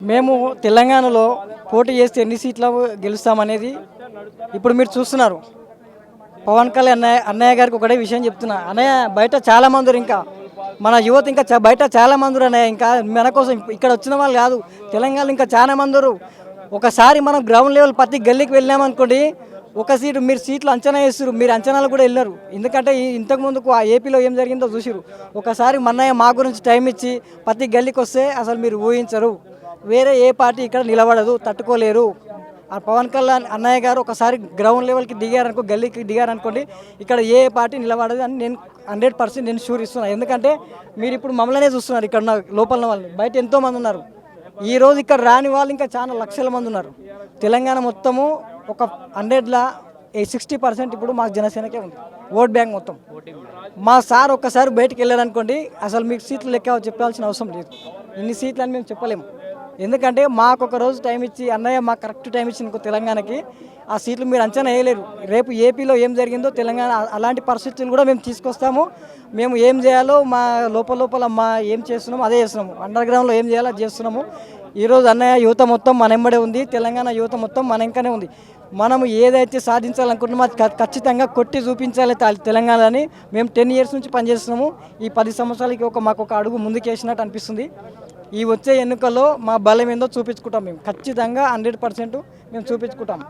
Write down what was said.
మేము తెలంగాణలో పోటీ చేస్తే ఎన్ని సీట్లు గెలుస్తామనేది ఇప్పుడు మీరు చూస్తున్నారు. పవన్ కళ్యాణ్ అన్నయ్య గారికి ఒకటే విషయం చెప్తున్నా. అన్నయ్య బయట చాలా మంది ఇంకా మన యువత ఇంకా బయట చాలా మంది అన్నయ్య, ఇంకా మన కోసం ఇక్కడ వచ్చిన వాళ్ళు కాదు, తెలంగాణలో ఇంకా చాలా మంది. ఒకసారి మనం గ్రౌండ్ లెవెల్ ప్రతి గల్లీకి వెళ్ళామనుకోండి, ఒక సీటు మీరు సీట్లు అంచనా వేస్తారు, మీరు అంచనాలు కూడా వెళ్ళరు. ఎందుకంటే ఇంతకుముందుకు ఆ ఏపీలో ఏం జరిగిందో చూసిరు. ఒకసారి మన్నయ్య మా గురించి టైం ఇచ్చి ప్రతి గల్లీకి వస్తే అసలు మీరు ఊహించరు. వేరే ఏ పార్టీ ఇక్కడ నిలబడదు, తట్టుకోలేరు. ఆ పవన్ కళ్యాణ్ అన్నయ్య గారు ఒకసారి గ్రౌండ్ లెవెల్కి దిగారనుకో, గల్లీకి దిగారనుకోండి, ఇక్కడ ఏ పార్టీ నిలబడదు అని నేను 100% నేను షూర్ ఇస్తున్నాను. ఎందుకంటే మీరు ఇప్పుడు మమ్మల్నే చూస్తున్నారు, ఇక్కడ ఉన్న లోపల వాళ్ళు, బయట ఎంతోమంది ఉన్నారు. ఈరోజు ఇక్కడ రాని వాళ్ళు ఇంకా చాలా లక్షల మంది ఉన్నారు. తెలంగాణ మొత్తము ఒక 100లా 60% ఇప్పుడు మాకు జనసేనకే ఉంది ఓట్ బ్యాంక్ మొత్తం. మా సార్ ఒక్కసారి బయటకు వెళ్ళారనుకోండి, అసలు మీకు సీట్లు లెక్క చెప్పాల్సిన అవసరం లేదు. ఇన్ని సీట్లు అని మేము చెప్పలేము. ఎందుకంటే మాకు ఒక రోజు టైం ఇచ్చి అన్నయ్య మాకు కరెక్ట్ టైం ఇచ్చిన తెలంగాణకి ఆ సీట్లు మీరు అంచనా వేయలేరు. రేపు ఏపీలో ఏం జరిగిందో తెలంగాణ అలాంటి పరిస్థితులు కూడా మేము తీసుకొస్తాము. మేము ఏం చేయాలో మా లోపల మా ఏం చేస్తున్నాము అదే చేస్తున్నాము. అండర్ గ్రౌండ్లో ఏం చేయాలో అది చేస్తున్నాము. ఈరోజు అన్నయ్య యువత మొత్తం మన వెంబడే ఉంది, తెలంగాణ యువత మొత్తం మన వెంకనే ఉంది. మనము ఏదైతే సాధించాలనుకుంటున్నామో అది ఖచ్చితంగా కొట్టి చూపించాలి తెలంగాణని. మేము 10 years నుంచి పనిచేస్తున్నాము. ఈ 10 సంవత్సరాలకి మాకు ఒక అడుగు ముందుకేసినట్టు అనిపిస్తుంది. ఈ వచ్చే ఎన్నికల్లో మా బలం ఏందో చూపించుకుంటాం. మేము ఖచ్చితంగా 100% మేము చూపించుకుంటాం.